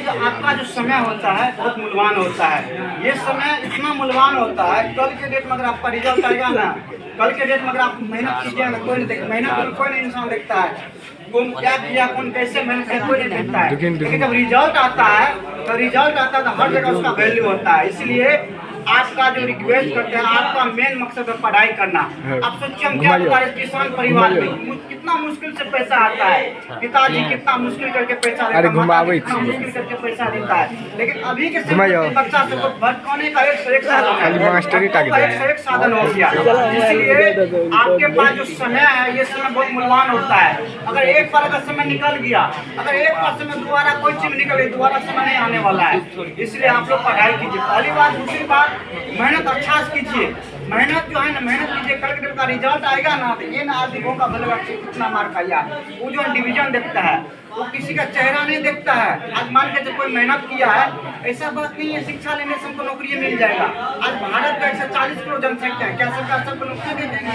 जो आपका जो समय होता है बहुत मूल्यवान होता है। ये समय इतना मूल्यवान होता है, कल के डेट में अगर आपका रिजल्ट आएगा ना, कल के डेट में अगर आप मेहनत कीजिएगा ना, कोई नहीं देख, मेहनत कोई नहीं इंसान देखता है, कौन क्या किया, कौन कैसे मेहनत किया, कोई नहीं देखता है। लेकिन जब रिजल्ट आता है तो हर जगह उसका वैल्यू होता है। इसलिए आपका जो रिक्वेस्ट करते हैं, आपका मेन मकसद है पढ़ाई करना। आप सोचिए हम क्या बता रहे, किसान परिवार में कितना मुश्किल से पैसा आता है, पिताजी कितना मुश्किल करके पैसा देता है, माताजी कितना मुश्किल करके पैसा देता है। लेकिन अभी के समय में बच्चा सबको भटकाने का एक से एक साधन हो गया। इसलिए आपके पास जो समय है ये समय बहुत मूल्यवान होता है। अगर एक बार का समय निकल गया, अगर एक बार समय दोबारा कोई चीज निकल गई, दोबारा समय नहीं आने वाला है। इसलिए आप लोग पढ़ाई कीजिए, पहली बात। दूसरी बात, मेहनत अच्छा से कीजिए। मेहनत जो है ना, मेहनत कीजिए, कल के दिन का रिजल्ट आएगा ना तो ये ना आदमी का भले कितना मार्क आया, वो जो डिवीजन देखता है वो किसी का चेहरा नहीं देखता है। आज मान के जब कोई मेहनत किया है, ऐसा बात नहीं है शिक्षा लेने से हमको नौकरी मिल जाएगा। आज भारत में 140 करोड़ जनसंख्या है, क्या सरकार सबको नौकरी दे देंगे?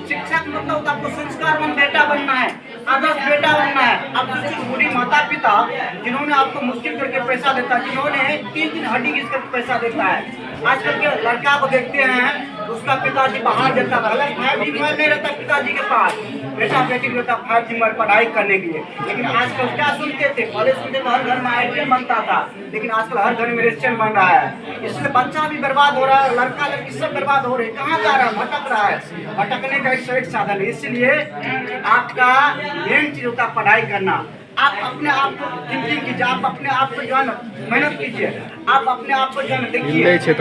शिक्षा का मतलब होता है आपको संस्कारवान बेटा बनना है, आदर्श बेटा बनना है। आप बूढ़ी माता पिता जिन्होंने आपको मुश्किल करके पैसा देता है, जिन्होंने 3 दिन हड्डी घिस कर पैसा देता है। आजकल के लड़का को देखते हैं, उसका पिताजी बाहर जाता है, गलत 5G मोबाइल नहीं रहता पिताजी के पास, बेटा बेटी को रहता 5G मोबाइल पढ़ाई करने के लिए। लेकिन आजकल क्या सुनते थे, पहले सुनते थे हर घर में IPL बनता था, लेकिन आजकल हर घर में रेस्टोरेंट बन रहा है। इसलिए बच्चा भी बर्बाद हो रहा है, लड़का लड़की सब बर्बाद हो रहे हैं। कहाँ जा रहा है? भटक रहा है। भटकने का एक से एक साधन है। इसलिए आपका मेन चीज होता है पढ़ाई करना। आप अपने आप को थिंकिंग कीजिए, आप अपने आप को जो है ना मेहनत कीजिए, आप अपने आप को जो है ना देखिए। ये रिजल्ट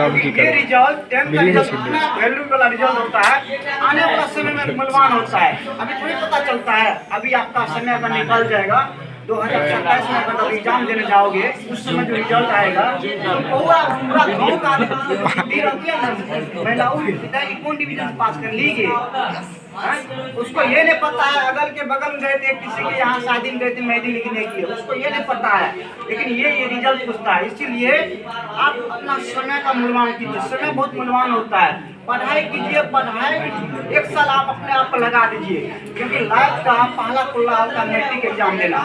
10th का रिजल्ट इतना वैल्यू वाला रिजल्ट होता है, आने वाला समय में मूल्यवान होता है। अभी थोड़ी पता चलता है, अभी आपका समय अगर निकल जाएगा 2027 में अगर एग्जाम देने जाओगे, उस समय जो रिजल्ट आएगा तो पूरा गाँव का महिलाओं कौन डिवीजन पास कर लीजिए, उसको ये नहीं पता है। अगल के बगल गए थे, किसी के यहाँ शादी में गए थे मेहंदी लिखने के लिए, उसको ये नहीं पता है। लेकिन ये रिजल्ट पूछता है। इसीलिए आप अपना समय का मूल्यवान कीजिए, समय बहुत मूल्यवान होता है। पढ़ाई कीजिए, पढ़ाई 1 साल आप अपने आप पर लगा दीजिए, क्योंकि लाइफ का पहला खुला होता है मैट्रिक एग्जाम देना।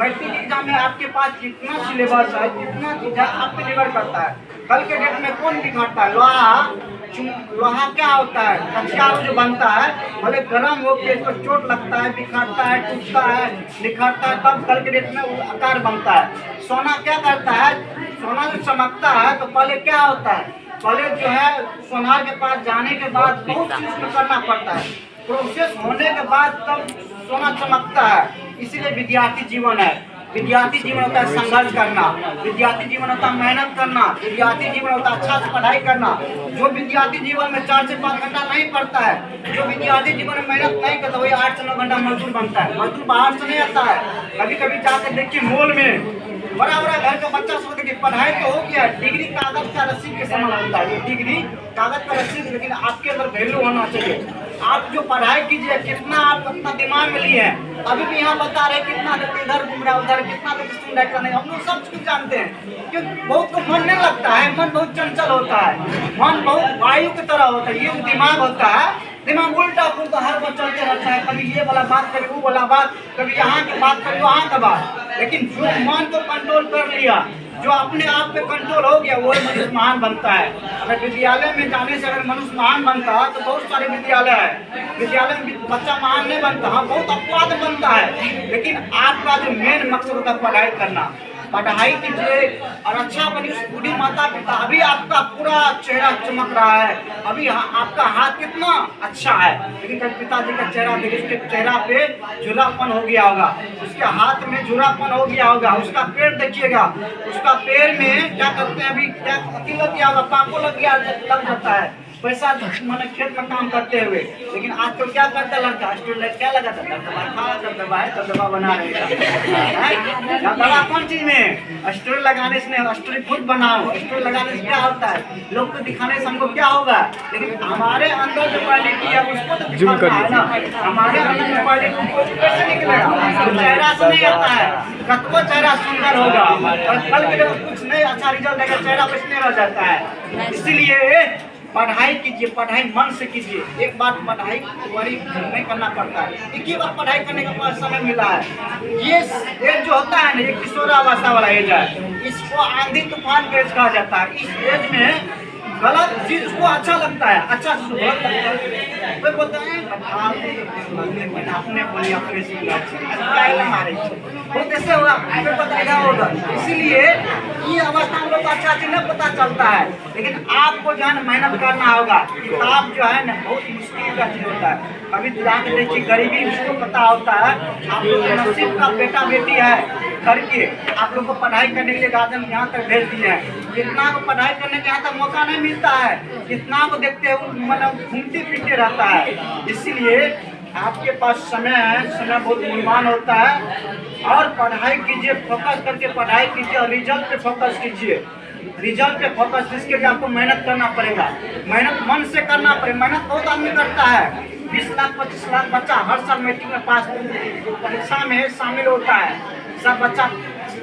मैट्रिक एग्जाम में आपके पास कितना सिलेबस है, कितना चीज है, आप पे निर्भर करता है। कल के डेट में कौन बिगाड़ता है? लोहा क्या होता है? हथियार जो बनता है, भले गर्म हो के इसको चोट लगता है, बिखरता है, टूटता है, निखरता है, तब कल के डेट में वो आकार बनता है। सोना क्या करता है? सोना जो चमकता है तो पहले क्या होता है? पहले जो है सोनार के पास जाने के बाद बहुत चीज करना पड़ता है, प्रोसेस होने के बाद तब सोना चमकता है। इसीलिए विद्यार्थी जीवन है। विद्यार्थी जीवन होता है संघर्ष करना, विद्यार्थी जीवन होता है मेहनत करना, विद्यार्थी जीवन होता है अच्छा से पढ़ाई करना। जो विद्यार्थी जीवन में 4 से 5 घंटा नहीं पढ़ता है, जो विद्यार्थी जीवन में मेहनत नहीं करता, वही 8 से 9 घंटा मजदूर बनता है। मजदूर बाहर से नहीं आता है। कभी कभी जाकर देखिए मॉल में बड़ा बड़ा घर का बच्चा सब देखिए, पढ़ाई तो हो गया, डिग्री कागज का रसीद के समान होता है। ये डिग्री कागज का रसीद, लेकिन आपके अंदर वैल्यू होना चाहिए। आप जो पढ़ाई कीजिए, कितना आप अपना दिमाग में लिए हैं, अभी भी यहाँ बता रहे कितना देर इधर घूम रहा है, उधर कितना देर स्टूडेंट है नहीं, हम लोग सब कुछ जानते हैं। क्योंकि बहुत को मन नहीं लगता है, मन बहुत चंचल होता है, मन बहुत वायु की तरह होता है। ये दिमाग होता है, दिमाग उल्टा पुल्टा हर बार चलते रहता है। कभी ये वाला बात, कभी वो वाला बात, कभी यहाँ की बात, कभी वहाँ का बात। लेकिन जो मन को कंट्रोल कर लिया, जो अपने आप पे कंट्रोल हो गया, वो मनुष्य महान बनता है। अगर विद्यालय में जाने से अगर मनुष्य महान बनता है तो बहुत सारे विद्यालय है, विद्यालय में बच्चा महान नहीं बनता, हाँ बहुत अपवाद बनता है। लेकिन आपका जो मेन मकसद होता है पढ़ाई करना, पढ़ाई कीजिए और अच्छा बनिए। उस बूढ़ी माता पिता, अभी आपका पूरा चेहरा चमक रहा है, अभी आपका हाथ कितना अच्छा है, लेकिन कल पिताजी का चेहरा देखिए, उसके चेहरा पे झुर्रापन हो गया होगा, उसके हाथ में झुर्रापन हो गया होगा, उसका पैर देखिएगा, उसका पैर में क्या करते हैं, अभी क्या लग गया होगा, पापो लग जाता है पैसा मैंने खेत में काम करते हुए। लेकिन आज तो क्या करता लड़का, स्टूडेंट क्या लगा दबा बना रहे। दबा कौन चीज में? स्टोरी लगाने से नहीं, स्टोरी खुद बनाओ। स्टोरी लगाने से क्या होता है? लोग को दिखाने से हमको क्या होगा, लेकिन हमारे अंदर जो क्वालिटी है उसको तो दिखाना है ना। हमारे अंदर जो क्वालिटी को कैसे निकलेगा? चेहरा से नहीं आता है, कतवा चेहरा सुंदर होगा और कल के कुछ नहीं अच्छा रिजल्ट देगा, चेहरा कुछ नहीं रह जाता है। इसीलिए पढ़ाई कीजिए, पढ़ाई मन से कीजिए। एक बार पढ़ाई वही नहीं करना पड़ता है, एक ही बार पढ़ाई करने का पास समय मिला है। ये एज जो होता है ना, ये किशोरावस्था वाला एज है, इसको आंधी तूफान का एज कहा जाता है। इस एज में गलत चीज उसको अच्छा लगता है, अच्छा चीज गलत लगता है। कोई बोलते हैं अपने बोली अपने से बहुत ऐसे होगा, फिर बताएगा होगा। इसीलिए ये अवस्था हम लोग को अच्छा चीज नहीं पता चलता है, लेकिन आपको जो है ना मेहनत करना होगा। किताब जो है ना बहुत मुश्किल का चीज होता है। अभी जाके देखिए गरीबी उसको पता होता है। आप लोग नसीब का बेटा बेटी है घर के, आप लोग को पढ़ाई करने के लिए गार्जियन यहाँ तक भेज दिए हैं। जितना को पढ़ाई करने के यहाँ तक मौका नहीं मिलता है, जितना को देखते हैं मतलब घूमते फिरते रहता है। इसीलिए आपके पास समय है, समय बहुत मूल्यवान होता है। और पढ़ाई कीजिए, फोकस करके पढ़ाई कीजिए और रिजल्ट पे फोकस कीजिए। रिजल्ट पे फोकस, इसके लिए आपको मेहनत करना पड़ेगा। मेहनत मन से करना पड़ेगा। मेहनत बहुत आदमी करता है। 20 लाख 25 लाख बच्चा हर साल मैट्रिक में पास परीक्षा में शामिल होता है। सब बच्चा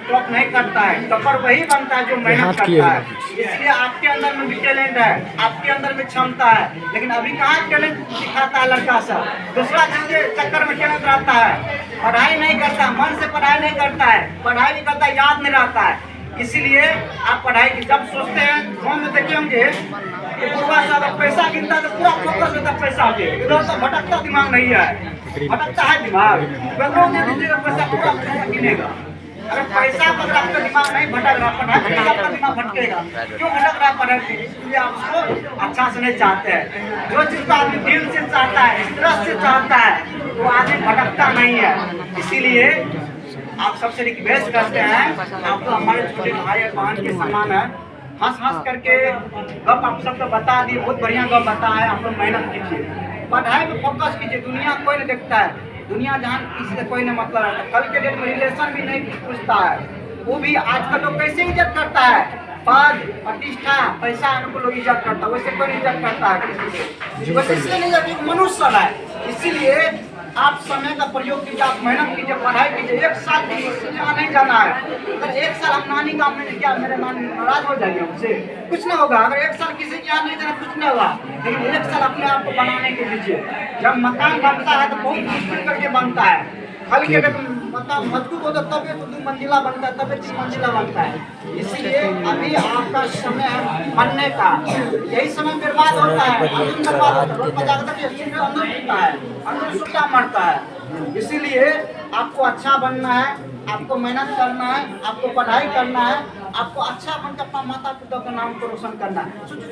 टॉप नहीं करता है, टॉपर वही बनता है जो मेहनत करता है। इसलिए आपके अंदर में भी टैलेंट है, आपके अंदर में क्षमता है, लेकिन अभी कहाँ टैलेंट दिखाता है लड़का सब, दूसरा चीज के चक्कर में टैलेंट रहता है। पढ़ाई नहीं करता, मन से पढ़ाई नहीं करता है, पढ़ाई भी करता है, याद नहीं रहता है। इसीलिए आप पढ़ाई की जब सोचते हैं, गाँव में देखे होंगे कि बुढ़वा साहब पैसा गिनता तो पूरा फोकस होता है पैसा पे, इधर तो भटकता दिमाग नहीं है, भटकता है दिमाग। पैसा पूरा गिनेगा। अगर पैसा अगर आपका दिमाग नहीं भटक रहा, पढ़ाई से आपका दिमाग भटकेगा। क्यों भटक रहा है पढ़ाई से? इसलिए आप उसको अच्छा से नहीं चाहते हैं। जो चीज़ को आदमी दिल से चाहता है, इंटरेस्ट से चाहता है, वो आदमी भटकता नहीं है। इसीलिए आप सबसे रिक्वेस्ट करते हैं, आप तो हमारे छोटे भाई और बहन के समान है। हंस हंस करके गप आप सबको बता दिए, बहुत बढ़िया गप बता है। आप लोग मेहनत कीजिए, पढ़ाई में फोकस कीजिए। दुनिया कोई नहीं देखता है, दुनिया जहाँ किसी से कोई नहीं मतलब रहता। कल के डेट में रिलेशन भी नहीं पूछता है, वो भी आजकल लोग कैसे इज्जत करता है, पद प्रतिष्ठा पैसा को लोग इज्जत करता है, वैसे कोई इज्जत करता है किसी से, वैसे इसलिए नहीं इज्जत मनुष्य है। इसीलिए आप समय का प्रयोग कीजिए, आप मेहनत कीजिए, पढ़ाई कीजिए। 1 साल यहाँ नहीं जाना है। अगर 1 साल हम नानी का हमने किया, मेरे नानी नाराज हो जाएंगे हमसे, कुछ नहीं होगा। अगर 1 साल किसी के यहाँ नहीं जाना, कुछ नहीं होगा। लेकिन 1 साल अपने आप को बनाने के दीजिए। जब मकान बनता है तो बहुत मुश्किल करके बनता है। हल्के मतलब मजबूत होता तब ये 2 मंजिला बनता है, तब 3 मंजिला बनता है। इसलिए अभी आपका समय है बनने का, यही समय बर्बाद होता है, बर्बाद होता है। रोड पर जाकर अंदर मिलता है, अंदर सुट्टा मरता है। इसीलिए आपको अच्छा बनना है, आपको मेहनत करना है, आपको पढ़ाई करना है, आपको अच्छा बनकर अपना माता पिता का नाम को रोशन करना है।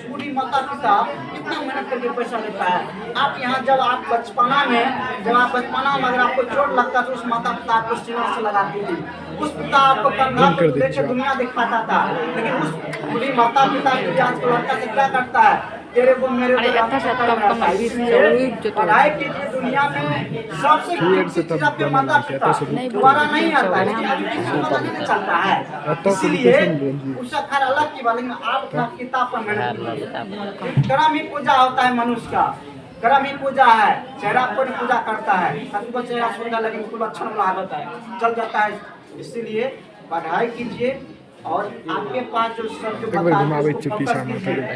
बूढ़ी माता पिता कितना मेहनत करके पैसा लेता है। आप यहाँ जब आप बचपना में अगर आपको चोट लगता है तो उस माता पिता आपको सीना से लगाती थी, उस पिता आपको कंधा पर लेकर दुनिया दिखाता था। लेकिन उस बूढ़ी माता पिता की आज को लड़का से क्या करता है, तेरे को मेरे को पढ़ाई कीजिए। दुनिया में सबसे चीज आपके माता पिता दोबारा नहीं आता है, लेकिन अभी किसी को पता नहीं चलता है। इसीलिए उसका खैर अलग की बात, लेकिन आप अपना किताब पर मेहनत कीजिए। कर्म ही पूजा होता है मनुष्य का, कर्म ही पूजा है। चेहरा को पूजा करता है, सबको चेहरा सुंदर लेकिन उसको लक्षण वाला आदत है, चल जाता है। इसीलिए पढ़ाई कीजिए और आपके पास जो सब जो बता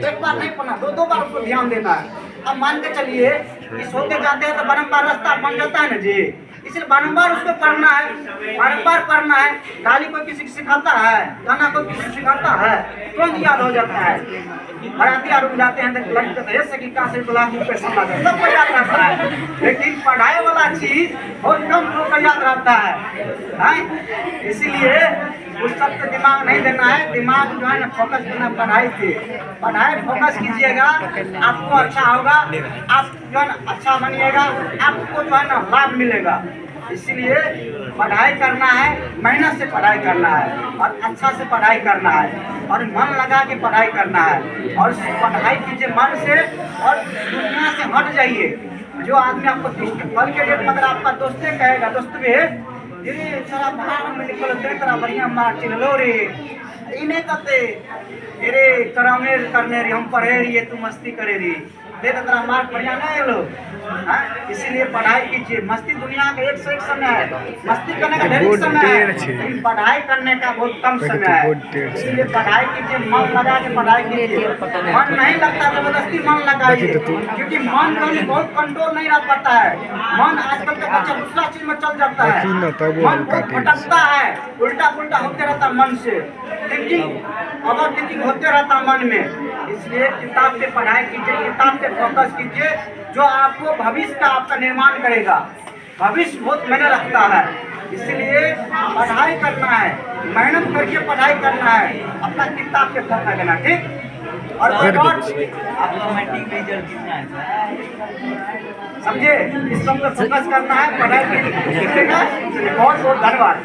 एक बार नहीं पढ़ना, 2 बार उसको ध्यान देना है। अब मान के चलिए इस होते जाते हैं तो बारम्बार रास्ता बन जाता है ना जी, इसलिए बारम्बार उसको पढ़ना है, बारम्बार पढ़ना है। गाली कोई किसी को सिखाता है, गाना कोई किसी को सिखाता है, तुरंत याद हो जाता है। बराती आरोप जाते हैं तो लड़की कहते हैं कि कहाँ से ₹1,00,000 समझा दे, सबको याद रहता है। लेकिन पढ़ाई वाला चीज बहुत कम लोग को याद रहता है। इसीलिए उस सब पे दिमाग नहीं देना है। दिमाग जो है ना फोकस करना पढ़ाई पे, पढ़ाई फोकस कीजिएगा, आपको अच्छा होगा, आप जो है ना अच्छा बनिएगा, आपको जो है ना लाभ मिलेगा। इसीलिए पढ़ाई करना है, मेहनत से पढ़ाई करना है और अच्छा से पढ़ाई करना है और मन लगा के पढ़ाई करना है और पढ़ाई कीजिए मन से और दुनिया से हट जाइए। जो आदमी आपको कल के डेट में अगर आपका दोस्ते कहेगा, दोस्त भी अरे सारा बाहर में निकल तेरा बढ़िया मार चिल्लो रे, ये नहीं कहते अरे कराने करने रे हम पढ़े रही तू मस्ती करे रही। दे देता मार्क बढ़िया नहीं है लोग। हाँ? इसीलिए पढ़ाई कीजिए। मस्ती दुनिया का एक से एक समय है, मस्ती करने का ढेर समय है, लेकिन पढ़ाई करने का बहुत कम समय है। इसलिए पढ़ाई कीजिए, मन लगा के पढ़ाई कीजिए। मन नहीं लगता जबरदस्ती मन लगाइए, क्योंकि मन में बहुत कंट्रोल नहीं रह पाता है। मन आजकल का बच्चा दूसरा चीज में चल जाता है, मन बहुत भटकता है, उल्टा पुल्टा होते रहता मन से, थिंकिंग ओवर थिंकिंग होते रहता मन में। इसलिए किताब से पढ़ाई कीजिए, किताब से फोकस कीजिए, जो आपको भविष्य का आपका निर्माण करेगा। भविष्य बहुत मायने रखता है, इसलिए पढ़ाई करना है, मेहनत करके पढ़ाई करना है, अपना किताब पे फोकस देना, ठीक। और ऑटोमेटिक रिजल्ट कितना है समझे, इस सब पे फोकस करना है, पढ़ाई बहुत बहुत धन्यवाद।